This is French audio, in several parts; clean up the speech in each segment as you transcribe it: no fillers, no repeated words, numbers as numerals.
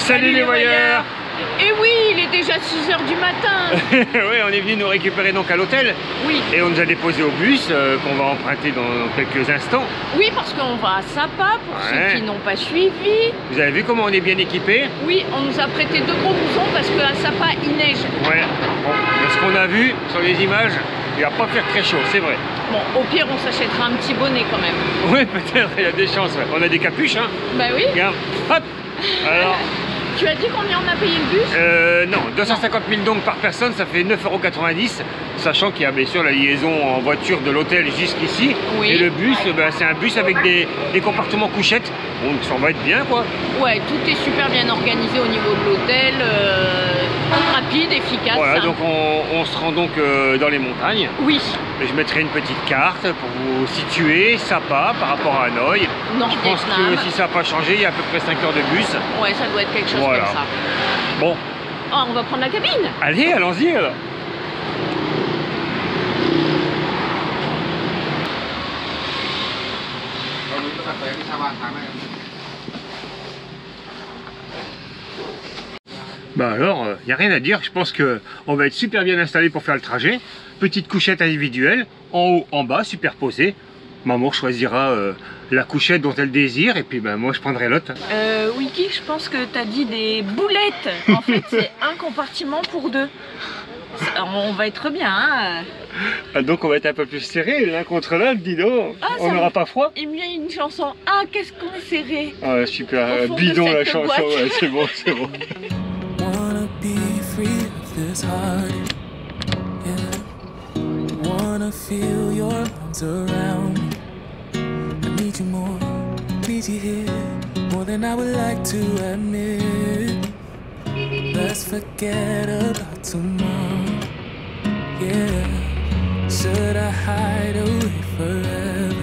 Salut les voyeurs. Et oui, il est déjà 6 h du matin. Oui, on est venu nous récupérer donc à l'hôtel. Oui. Et on nous a déposé au bus qu'on va emprunter dans quelques instants. Oui, parce qu'on va à Sapa pour ceux qui n'ont pas suivi. Vous avez vu comment on est bien équipés? Oui, on nous a prêté 2 gros blousons parce qu'à Sapa il neige. Ouais, bon, de ce qu'on a vu sur les images, il va pas faire très chaud, c'est vrai. Bon, au pire on s'achètera un petit bonnet quand même. Oui, peut-être, il y a des chances. Ouais. On a des capuches, hein. Bah oui. Regarde, hop. Alors... Tu as dit combien on a payé le bus? Non, 250 000 donc par personne, ça fait 9,90 €, sachant qu'il y a bien sûr la liaison en voiture de l'hôtel jusqu'ici. Oui. Et le bus, c'est un bus avec des compartiments couchettes, donc ça va être bien quoi. Ouais, tout est super bien organisé au niveau de l'hôtel, rapide, efficace. Voilà, hein. donc on se rend donc dans les montagnes. Oui. Et je mettrai une petite carte pour vous situer Sapa par rapport à Hanoï. Je pense que si ça n'a pas changé, il y a à peu près 5 heures de bus. Ouais, ça doit être quelque chose voilà. comme ça. Bon. Oh, on va prendre la cabine. Allez, allons-y alors. Bah alors, il n'y a rien à dire, je pense qu'on va être super bien installé pour faire le trajet. Petite couchette individuelle, en haut, en bas, superposée. Maman choisira la couchette dont elle désire et puis ben, moi je prendrai l'autre. Wiki, je pense que tu as dit des boulettes. En fait, c'est un compartiment pour 2. On va être bien, hein. Ah, donc on va être un peu plus serré l'un contre l'autre, dis donc. Ah, on n'aura pas froid. Il me vient une chanson. Ah, qu'est-ce qu'on est serré. Ah, super, bidon la chanson, ouais, c'est bon, c'est bon. Wanna be free of this heart, yeah. Wanna feel your arms around me. I need you more, need you here, more than I would like to admit. Let's forget about tomorrow, yeah. Should I hide away forever?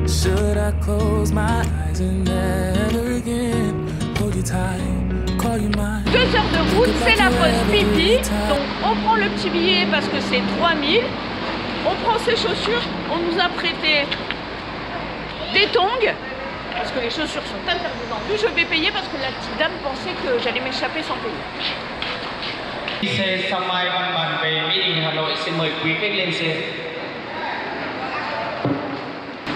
Should I close my eyes and never again hold you tight, call you mine? 2 heures de route, c'est la pause pipi. Donc on prend le petit billet parce que c'est 3000. On prend ses chaussures. On nous a prêté des tongs. Parce que les chaussures sont interdites en plus. Je vais payer parce que la petite dame pensait que j'allais m'échapper sans payer.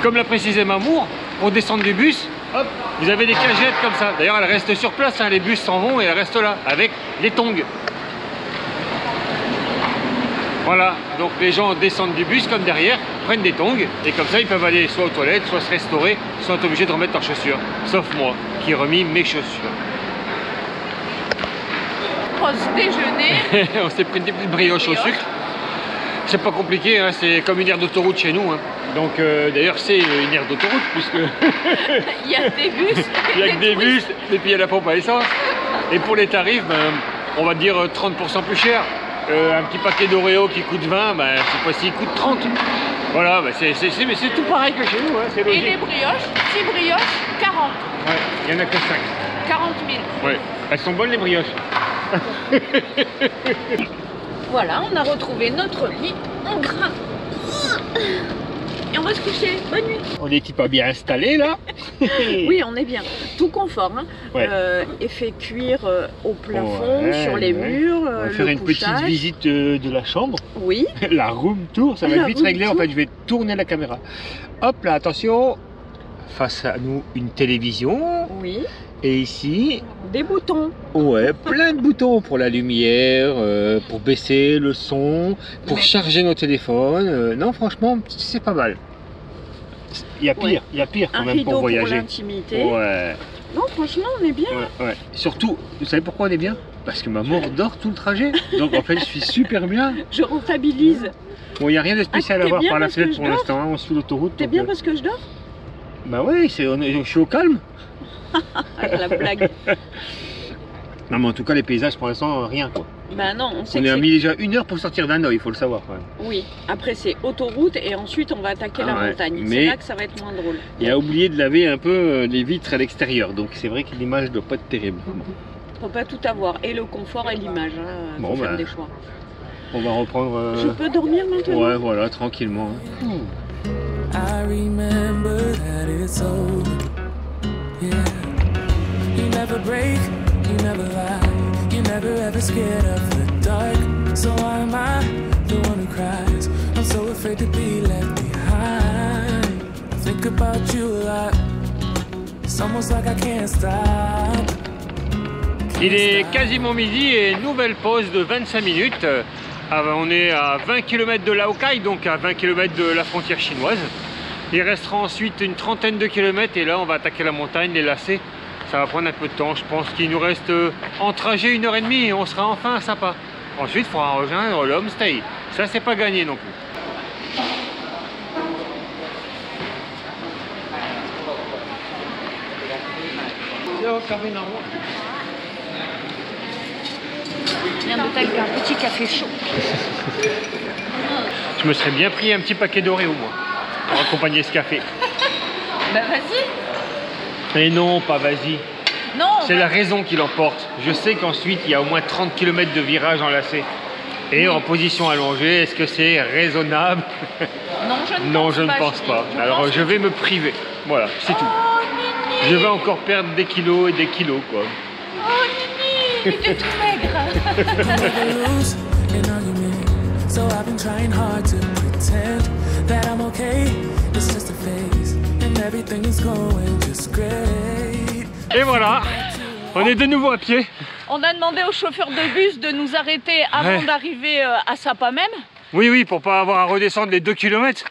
Comme l'a précisé Mamour, pour descendre du bus, hop, vous avez des cagettes comme ça. D'ailleurs, elles restent sur place, hein, les bus s'en vont et elles restent là, avec les tongs. Voilà, donc les gens descendent du bus comme derrière, prennent des tongs, et comme ça ils peuvent aller soit aux toilettes, soit se restaurer, soit être obligés de remettre leurs chaussures. Sauf moi, qui ai remis mes chaussures. Pause déjeuner. On s'est pris des petites brioches au sucre. C'est pas compliqué, hein, c'est comme une aire d'autoroute chez nous. Hein. Donc d'ailleurs c'est une aire d'autoroute puisque il y a des bus. Il y a que des bus et puis il y a la pompe à essence. Et pour les tarifs, ben, on va dire 30% plus cher. Un petit paquet d'Oreo qui coûte 20, ben, cette fois-ci il coûte 30. Voilà, ben, c'est tout pareil que chez nous, hein, c'est logique. Et les brioches, 6 brioches, 40. Ouais, il n'y en a que 5. 40 000. Ouais, elles sont bonnes les brioches. Voilà, on a retrouvé notre lit en gras. Et on va se coucher. Bonne nuit. On est pas bien installé là. Oui, on est bien. Tout confort. Hein. Ouais. Effet cuir au plafond, sur les murs. On va faire une petite visite de la chambre. Oui. La room tour, ça va être vite réglé. En fait, je vais tourner la caméra. Hop là, attention. Face à nous, une télévision. Oui. Et ici, des boutons. Ouais, plein de boutons pour la lumière, pour baisser le son, pour charger nos téléphones. Non, franchement, c'est pas mal. Il y a pire, il y a pire quand même pour voyager. Pour l'intimité. Ouais. Non, franchement, on est bien. Ouais, ouais. Surtout, vous savez pourquoi on est bien? Parce que maman dort tout le trajet. Donc en fait, je suis super bien. Je rentabilise. Bon, il n'y a rien de spécial à voir par la fenêtre pour l'instant. Hein, on suit l'autoroute. T'es bien parce que je dors? Bah ouais, je suis au calme. La blague. Non mais en tout cas les paysages pour l'instant rien quoi. Bah non, on a mis déjà 1 heure pour sortir d'Hanoï, il faut le savoir quand même. Oui, après c'est autoroute et ensuite on va attaquer la montagne. C'est là que ça va être moins drôle. Il a oublié de laver un peu les vitres à l'extérieur, donc c'est vrai que l'image doit pas être terrible. Faut pas tout avoir, et le confort et l'image, hein. Faut faire des choix. On va reprendre... Je peux dormir maintenant? Ouais voilà, tranquillement. I remember that it's over. Yeah. scared of the dark. So why am I the one who cries? I'm so afraid to be left behind. I think about you a lot. It's almost like I can't stop. Il est quasiment midi et nouvelle pause de 25 minutes. On est à 20 km de Laokai, donc à 20 km de la frontière chinoise. Il restera ensuite une trentaine de kilomètres et là on va attaquer la montagne, les lacets. Ça va prendre un peu de temps, je pense qu'il nous reste en trajet 1h30 et on sera enfin à Sapa. Ensuite il faudra rejoindre le homestay. Ça c'est pas gagné non plus. Viens de t'acheter un petit café chaud. Je me serais bien pris un petit paquet d'Oreo moi, pour accompagner ce café. Bah vas-y. Mais non, pas vas-y. Non. C'est la raison qui l'emporte. Je sais qu'ensuite il y a au moins 30 km de virage en lacet. Et en position allongée, est-ce que c'est raisonnable? Non, je ne pense pas. Alors je vais me priver. Voilà, c'est tout. Nini. Je vais encore perdre des kilos et des kilos quoi. Oh Nini, t'es tout maigre. Lose an argument. So I've been trying hard to pretend that I'm okay. It's just a phase, and everything is going just great. Et voilà, on est de nouveau à pied. On a demandé au chauffeur de bus de nous arrêter avant d'arriver à Sapa même. Oui, pour pas avoir à redescendre les 2 km.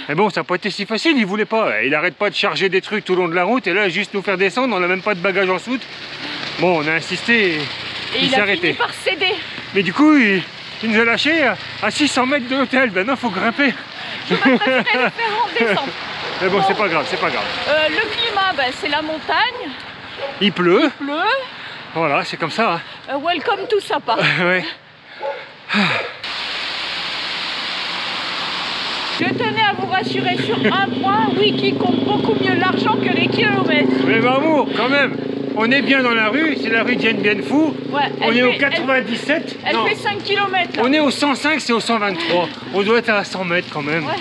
Mais bon, ça n'a pas été si facile, il voulait pas. Il arrête pas de charger des trucs tout le long de la route et là, juste nous faire descendre, on n'a même pas de bagages en soute. Bon, on a insisté et il s'est arrêté. Fini par céder. Mais du coup, il nous a lâchés à 600 mètres de l'hôtel. Ben non, faut grimper. Je préférais les faire en descente. Mais bon, c'est pas grave, c'est pas grave. Le climat, ben, c'est la montagne. Il pleut. Il pleut. Voilà, c'est comme ça. Hein. Welcome to Sapa. Ouais. Je tenais à vous rassurer sur un point, Wiki compte beaucoup mieux l'argent que les kilomètres. Mais Mamour, quand même, on est bien dans la rue, c'est la rue Dien Bien Phu. Ouais, on est au 97. Elle fait 5 km là. On est au 105, c'est au 123. On doit être à 100 mètres quand même. Ouais.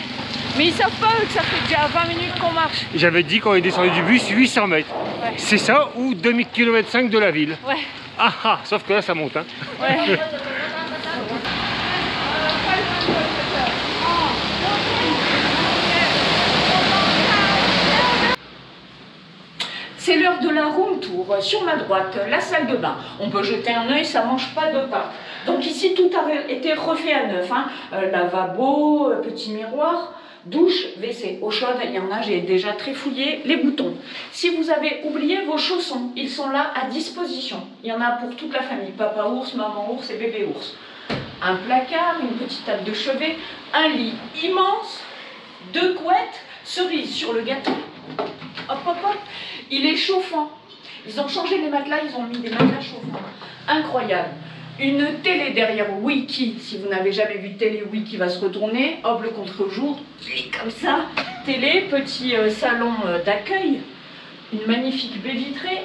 Mais ils savent pas eux que ça fait déjà 20 minutes qu'on marche. J'avais dit quand on est descendu du bus 800 mètres. Ouais. C'est ça ou 2 km 5 de la ville. Ouais. Ah, sauf que là ça monte. Hein. Ouais. C'est l'heure de la room tour. Sur ma droite, la salle de bain. On peut jeter un œil, ça mange pas de pain. Donc ici, tout a été refait à neuf. Hein. Lavabo, petit miroir, douche, WC. Eau chaude, il y en a, j'ai déjà trifouillé les boutons. Si vous avez oublié vos chaussons, ils sont là à disposition. Il y en a pour toute la famille. Papa ours, maman ours et bébé ours. Un placard, une petite table de chevet, un lit immense, 2 couettes, cerise sur le gâteau. Hop, hop, hop. Il est chauffant. Ils ont changé les matelas, ils ont mis des matelas chauffants. Incroyable. Une télé derrière Wiki. Si vous n'avez jamais vu télé, Wiki va se retourner. Hop, le contre-jour. Il est comme ça. Télé, petit salon d'accueil. Une magnifique baie vitrée.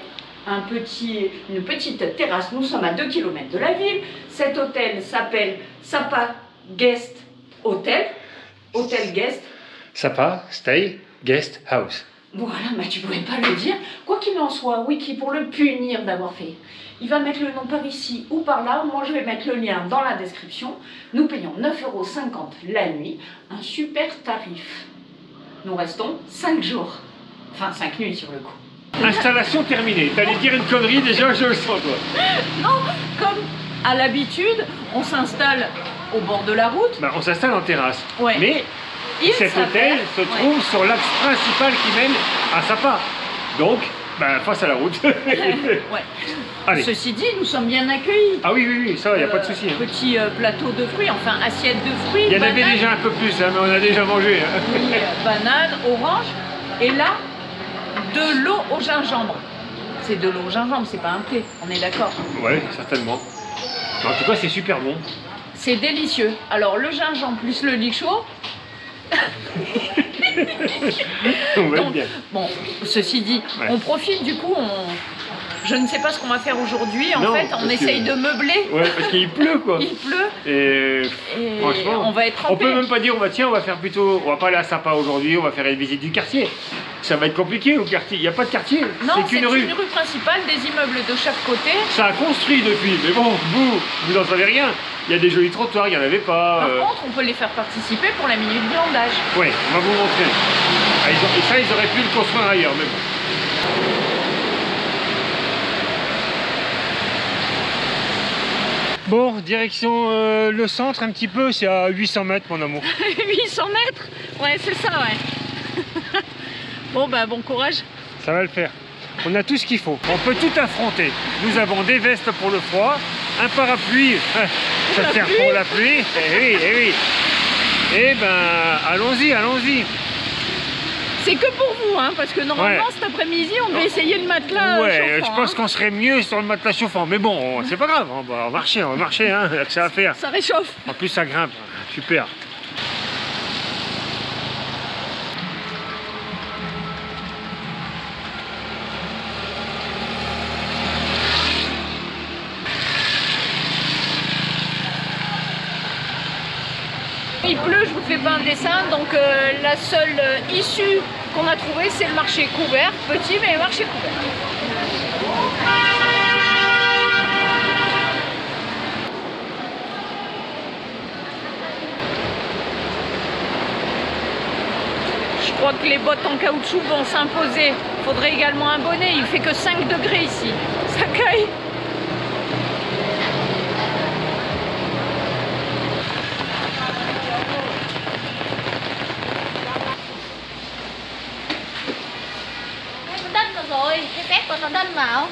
Une petite terrasse. Nous sommes à 2 km de la ville. Cet hôtel s'appelle Sapa Guest Hotel. Hôtel Guest. Sapa Stay Guest House. Voilà, mais tu pouvais pas le dire. Quoi qu'il en soit, Wiki, pour le punir d'avoir fait, il va mettre le nom par ici ou par là. Moi, je vais mettre le lien dans la description. Nous payons 9,50 € la nuit. Un super tarif. Nous restons 5 jours. Enfin, 5 nuits sur le coup. Installation terminée. T'allais dire une connerie déjà, je le sens toi. Non, comme à l'habitude, on s'installe au bord de la route. Bah, on s'installe en terrasse. Ouais. Mais cet hôtel se trouve sur l'axe principal qui mène à Sapa. Donc, bah, face à la route. Ouais. Allez. Ceci dit, nous sommes bien accueillis. Ah oui, ça, il n'y a pas de souci. Hein. Petit plateau de fruits, enfin assiette de fruits. Il y en avait déjà un peu plus, hein, mais on a déjà mangé. Hein. Oui, banane, orange. Et là, de l'eau au gingembre. C'est de l'eau au gingembre, c'est pas un thé, on est d'accord. Ouais, certainement. En tout cas, c'est super bon. C'est délicieux. Alors, le gingembre plus le lit chaud. On va Donc, bien. bon, ceci dit, ouais. on profite du coup, Je ne sais pas ce qu'on va faire aujourd'hui. En fait, on essaye de meubler. Ouais, parce qu'il pleut quoi. Il pleut. Et franchement, on va être trempé. On peut même pas dire, on va faire plutôt, on va pas aller à Sapa aujourd'hui, on va faire une visite du quartier. Ça va être compliqué au quartier. Il n'y a pas de quartier. Non, c'est une rue. Une rue principale, des immeubles de chaque côté. Ça a construit depuis, mais bon, vous n'en savez rien. Il y a des jolis trottoirs, il n'y en avait pas. Par contre, on peut les faire participer pour la minute blandage. Oui, on va vous montrer. Ah, et ça, ils auraient pu le construire ailleurs, mais bon. Bon, direction le centre un petit peu, c'est à 800 mètres mon amour. 800 mètres? Ouais, c'est ça, ouais. Bon, bah bon courage. Ça va le faire. On a tout ce qu'il faut. On peut tout affronter. Nous avons des vestes pour le froid, un parapluie, ça sert pour la pluie. Eh oui, eh oui. Eh ben, allons-y, allons-y. C'est que pour vous, hein, parce que normalement cet après-midi, on devait essayer le matelas chauffant. Je pense qu'on serait mieux sur le matelas chauffant, mais bon, c'est pas grave, on va marcher, hein, il y a que ça à faire. Ça réchauffe. En plus, ça grimpe, super. Il pleut, je vous fais pas un dessin, donc la seule issue qu'on a trouvée, c'est le marché couvert, petit mais marché couvert. Je crois que les bottes en caoutchouc vont s'imposer. Il faudrait également un bonnet, il fait que 5 degrés ici. Ça caille. Rồi, cái tép của nó đâm vào.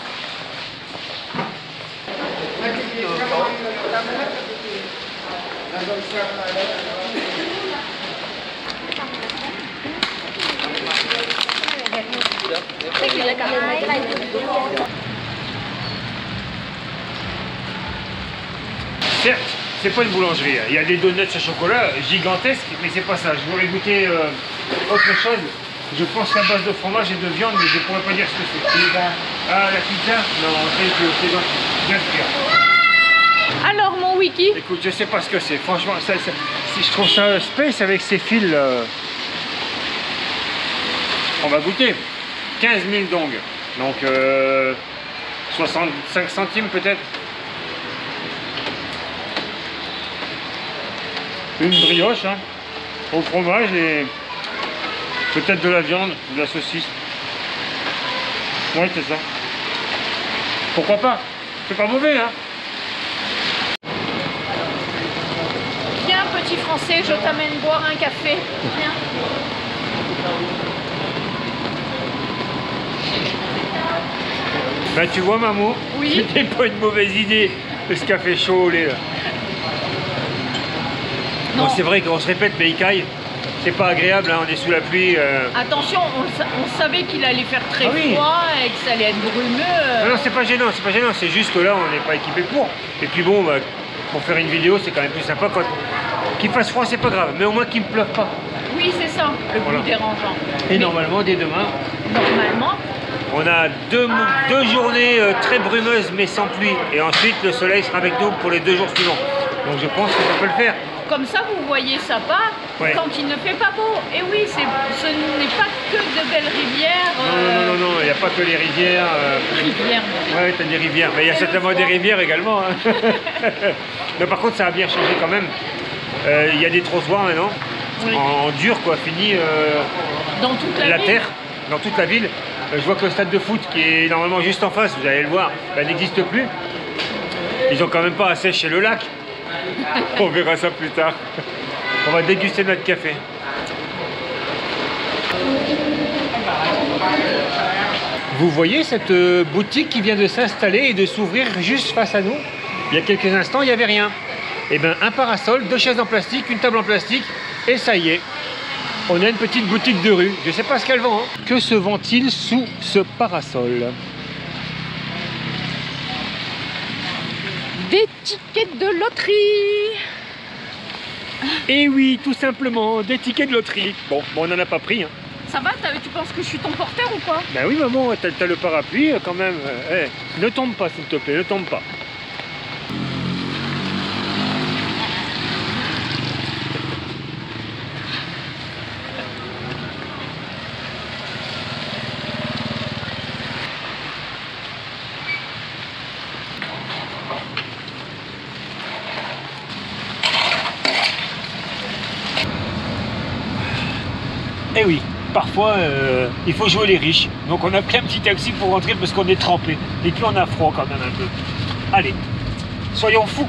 Thích gì lại cả hai cái này. Certes, c'est pas une boulangerie. Il y a des donuts au chocolat gigantesques, mais c'est pas ça. Je voudrais goûter autre chose. Je pense qu'à base de fromage et de viande, mais je ne pourrais pas dire ce que c'est. Ah, la pizza? Non, c'est gentil. Bien sûr. Alors, mon wiki? Écoute, je sais pas ce que c'est. Franchement, je trouve ça space avec ces fils. On va goûter. 15 000 dong. Donc, 65 centimes peut-être. Une brioche, hein, au fromage et peut-être de la viande, de la saucisse. Oui, c'est ça. Pourquoi pas? C'est pas mauvais, hein? Viens, petit français, je t'amène boire un café. Viens. Ben, tu vois, maman, oui. C'était pas une mauvaise idée, ce café chaud au lait, là. Bon, c'est vrai qu'on se répète, mais il caille. C'est pas agréable, hein, on est sous la pluie. Attention, on savait qu'il allait faire très froid et que ça allait être brumeux. Non, c'est pas gênant, c'est juste que là, on n'est pas équipé pour. Et puis bon, bah, pour faire une vidéo, c'est quand même plus sympa quand qu'il fasse froid, c'est pas grave, mais au moins qu'il ne pleuve pas. Oui, c'est ça, le plus dérangeant. Et normalement, dès demain, on a deux journées très brumeuses, mais sans pluie. Et ensuite, le soleil sera avec nous pour les 2 jours suivants. Donc je pense que ça peut le faire. Comme ça, vous voyez Sapa quand il ne fait pas beau. Et oui, ce n'est pas que de belles rivières. Non, il n'y a pas que les rivières. Rivières. Ouais, tu as des rivières. Mais il y a certainement des rivières également. Hein. Mais par contre, ça a bien changé quand même. Il y a des trottoirs maintenant, en dur, quoi, fini. Dans toute la ville. Terre, dans toute la ville. Je vois que le stade de foot, qui est normalement juste en face, vous allez le voir, n'existe plus. Ils ont quand même pas asséché le lac. On verra ça plus tard. On va déguster notre café. Vous voyez cette boutique qui vient de s'installer et de s'ouvrir juste face à nous? Il y a quelques instants, il n'y avait rien. Et bien, un parasol, 2 chaises en plastique, une table en plastique, et ça y est. On a une petite boutique de rue. Je ne sais pas ce qu'elle vend. Hein. Que se vend-il sous ce parasol? Des tickets de loterie. Et oui, tout simplement, des tickets de loterie. Bon, on n'en a pas pris. Hein. Ça va, tu penses que je suis ton porteur ou quoi? Ben oui maman, t'as le parapluie quand même. Ne tombe pas s'il te plaît, ne tombe pas. Eh oui, parfois il faut jouer les riches. Donc on a pris un petit taxi pour rentrer parce qu'on est trempé. Et puis on a froid quand même un peu. Allez, soyons fous.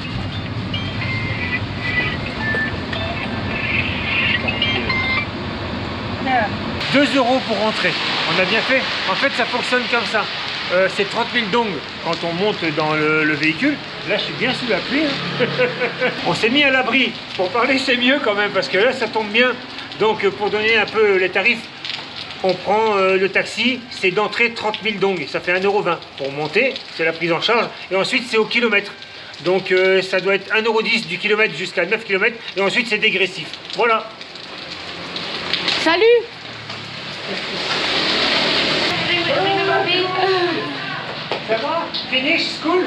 « 2 € pour rentrer. On a bien fait. En fait, ça fonctionne comme ça. C'est 30 000 dong quand on monte dans le véhicule. Là, je suis bien sous la pluie. Hein. On s'est mis à l'abri. Pour parler, c'est mieux quand même parce que là, ça tombe bien. Donc, pour donner un peu les tarifs, on prend le taxi. C'est d'entrée 30 000 dong. Ça fait 1,20 € pour monter. C'est la prise en charge. Et ensuite, c'est au kilomètre. Donc, ça doit être 1,10 € du kilomètre jusqu'à 9 km. Et ensuite, c'est dégressif. Voilà. Salut. Ça va? Finish school?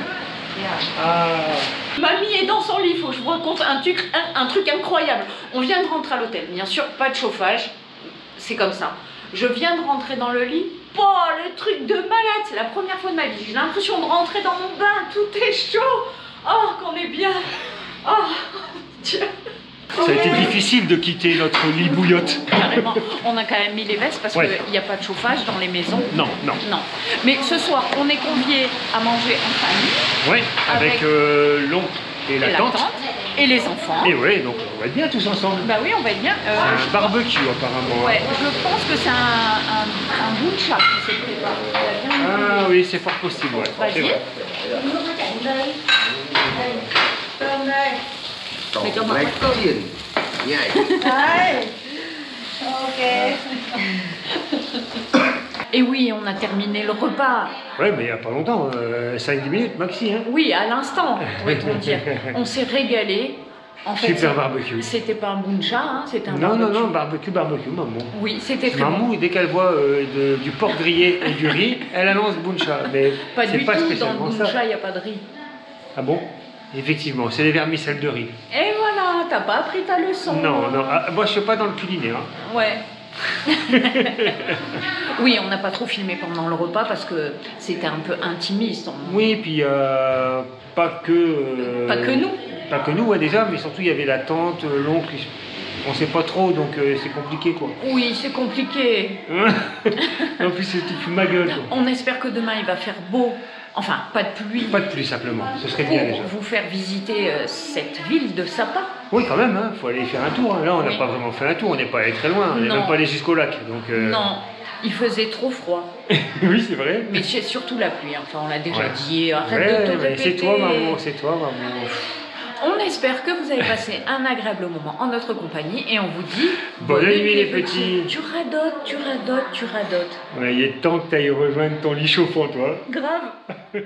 Mamie est dans son lit, il faut que je vous raconte un truc incroyable. On vient de rentrer à l'hôtel, bien sûr, pas de chauffage, c'est comme ça. Je viens de rentrer dans le lit, oh, le truc de malade, c'est la première fois de ma vie. J'ai l'impression de rentrer dans mon bain, tout est chaud. Oh, qu'on est bien. Oh, Dieu. Ça a été difficile de quitter notre lit bouillotte. Carrément. On a quand même mis les vestes parce Ouais. qu'il n'y a pas de chauffage dans les maisons. Non, non. Non. Mais ce soir, on est conviés à manger en famille. Oui, avec l'oncle et la tante. Et les enfants. Et oui, donc on va être bien tous ensemble. Bah oui, on va être bien. Barbecue apparemment. Ouais, je pense que c'est un buncha qui se prépare. Ah oui, c'est fort possible. Ouais. C'est Vas-y. vrai. Tổng lấy tiền nhảy. Et oui, on a terminé le repas. Ouais, mais il n'y a pas longtemps, 5-10 minutes maxi. Hein. Oui, à l'instant, pourrait-on dire. On s'est régalé. En fait, Super barbecue. C'était pas un buncha, hein, c'était un Non, barbecue. non, barbecue, maman. Oui, c'était très bon. Maman, dès qu'elle voit du porc grillé et du riz, elle annonce buncha. Mais Pas c'est du pas tout, dans le spécialement ça. buncha, il n'y a pas de riz. Ah bon? Effectivement, c'est les vermicelles de riz. Et voilà, t'as pas appris ta leçon. Non, non, moi je suis pas dans le culinaire. Hein. Ouais. Oui, on n'a pas trop filmé pendant le repas parce que c'était un peu intimiste. Oui, puis pas que... Pas que nous. Pas que nous, ouais, déjà, mais surtout il y avait la tante, l'oncle, on sait pas trop, donc c'est compliqué quoi. Oui, c'est compliqué. En plus, c'est tout ma gueule quoi. On espère que demain il va faire beau. Enfin, pas de pluie. Pas de pluie simplement, ce serait bien déjà. Pour vous faire visiter cette ville de Sapa. Oui, quand même, hein, faut aller faire un tour. Hein. Là, on n'a Oui. pas vraiment fait un tour, on n'est pas allé très loin, on n'est Non. même pas allé jusqu'au lac. Donc, Non, il faisait trop froid. oui, c'est vrai. Mais c'est surtout la pluie, enfin on l'a déjà Ouais. dit, arrête Ouais, de te mais répéter. c'est toi, maman, c'est toi, maman. On espère que vous avez passé un agréable moment en notre compagnie et on vous dit Bonne nuit les petits. Tu radotes, tu radotes, tu radotes. Ouais, il est temps que tu ailles rejoindre ton lit chauffant, toi. Grave.